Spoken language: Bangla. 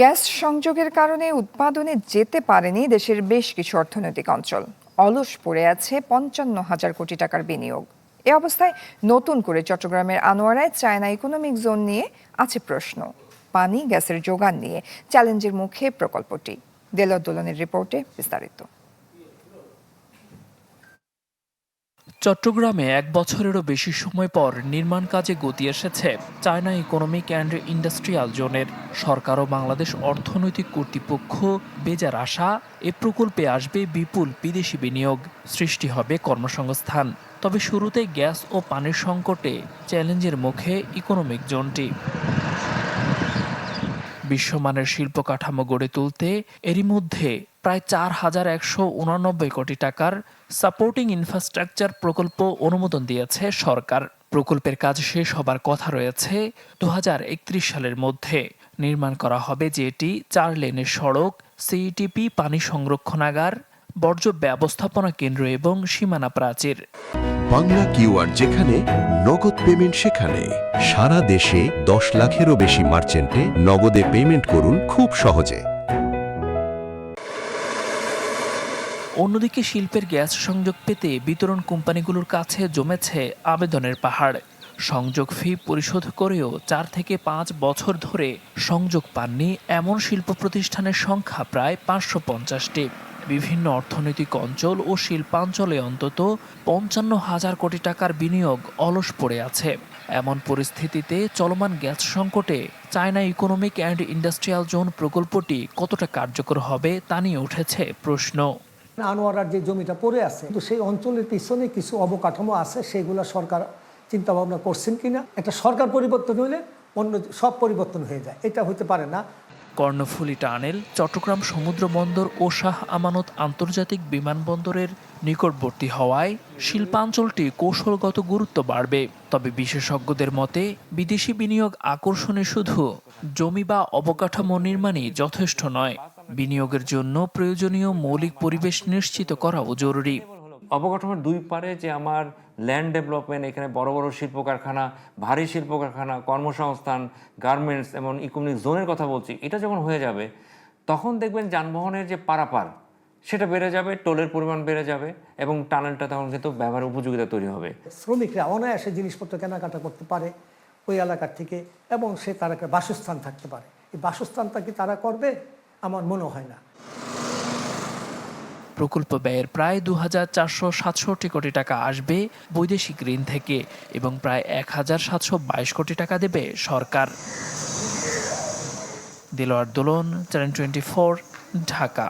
গ্যাস সংযোগের কারণে উৎপাদনে যেতে পারেনি দেশের বেশ কিছু অর্থনৈতিক অঞ্চল। অলস পড়ে আছে ৫৫,০০০ কোটি টাকার বিনিয়োগ। এ অবস্থায় নতুন করে চট্টগ্রামের আনোয়ারায় চায়না ইকোনমিক জোন নিয়ে আছে প্রশ্ন। পানি গ্যাসের যোগান নিয়ে চ্যালেঞ্জের মুখে প্রকল্পটি। দেলোয়ার দোলনের রিপোর্টে বিস্তারিত। চট্টগ্রামে ১ বছরেরও বেশি সময় পর নির্মাণ কাজে গতি এসেছে চায়না ইকোনমিক অ্যান্ড ইন্ডাস্ট্রিয়াল জোনের। সরকার ও বাংলাদেশ অর্থনৈতিক কর্তৃপক্ষ বেজার আশা এ প্রকল্পে আসবে বিপুল বিদেশি বিনিয়োগ, সৃষ্টি হবে কর্মসংস্থান। তবে শুরুতে গ্যাস ও পানির সংকটে চ্যালেঞ্জের মুখে ইকোনমিক জোনটি। বিশ্বমানের শিল্প কাঠামো গড়ে তুলতে এরই মধ্যে প্রায় ৪,১৮৯ কোটি টাকার সাপোর্টিং ইনফ্রাস্ট্রাকচার প্রকল্প অনুমোদন দিয়েছে সরকার। প্রকল্পের কাজ শেষ হবার কথা রয়েছে ২০৩১ সালের মধ্যে। নির্মাণ করা হবে জেটি, ৪ লেনের সড়ক, সিইটিপি, পানি সংরক্ষণাগার, বর্জ্য ব্যবস্থাপনা কেন্দ্র এবং সীমানা প্রাচীর। বাংলা কিউআর যেখানে নগদ পেমেন্ট সেখানে। সারা দেশে ১০ লাখেরও বেশি মার্চেন্টে নগদে পেমেন্ট করুন খুব সহজে। অন্যদিকে শিল্পের গ্যাস সংযোগ পেতে বিতরণ কোম্পানিগুলোর কাছে জমেছে আবেদনের পাহাড়। সংযোগ ফি পরিশোধ করেও ৪ থেকে ৫ বছর ধরে সংযোগ পাননি এমন শিল্প প্রতিষ্ঠানের সংখ্যা প্রায় ৫৫০টি। বিভিন্ন অর্থনৈতিক অঞ্চল ও শিল্পাঞ্চলে অন্তত ৫৫,০০০ কোটি টাকার বিনিয়োগ অলস পড়ে আছে। এমন পরিস্থিতিতে চলমান গ্যাস সংকটে China economic and industrial zone প্রকল্পটি কতটা কার্যকর হবে তা নিয়ে উঠেছে প্রশ্ন। আনোয়ারার যে জমিটা পড়ে আছে, কিন্তু সেই অঞ্চলের পিছনে কিছু অবকাঠামো আছে, সেগুলো সরকার চিন্তা ভাবনা করছেন কিনা। একটা সরকার পরিবর্তন হইলে অন্য সব পরিবর্তন হয়ে যায়, এটা হতে পারে না। কর্ণফুলী টানেল চট্টগ্রাম সমুদ্র বন্দর ও শাহ আমানত আন্তর্জাতিক বিমানবন্দরের নিকটবর্তী হওয়ায় শিল্পাঞ্চলটি কৌশলগত গুরুত্ব বাড়বে। তবে বিশেষজ্ঞদের মতে বিদেশি বিনিয়োগ আকর্ষণে শুধু জমি বা অবকাঠামো নির্মাণই যথেষ্ট নয়, বিনিয়োগের জন্য প্রয়োজনীয় মৌলিক পরিবেশ নিশ্চিত করাও জরুরি। অবকাঠামোর দুই পারে যে আমার ল্যান্ড ডেভেলপমেন্ট, এখানে বড় বড় শিল্প কারখানা, ভারী শিল্প কারখানা, কর্মসংস্থান, গার্মেন্টস এবং ইকোনমিক জোনের কথা বলছি, এটা যখন হয়ে যাবে তখন দেখবেন যানবাহনের যে পারাপার সেটা বেড়ে যাবে, টোলের পরিমাণ বেড়ে যাবে এবং টানেলটা তখন কিন্তু ব্যবহার উপযোগিতা তৈরি হবে। শ্রমিকরা অনায়াসে জিনিসপত্র কেনাকাটা করতে পারে ওই এলাকার থেকে, এবং সে তার একটা বাসস্থান থাকতে পারে। এই বাসস্থানটা কি তারা করবে? আমার মনে হয় না। প্রকল্প ব্যয়ের প্রায় ২,৪৬৭ কোটি টাকা আসবে বৈদেশিক ঋণ থেকে এবং প্রায় ১,৭২২ কোটি টাকা দেবে সরকার। দেলোয়ার দোলন, চ্যানেল 24, ঢাকা।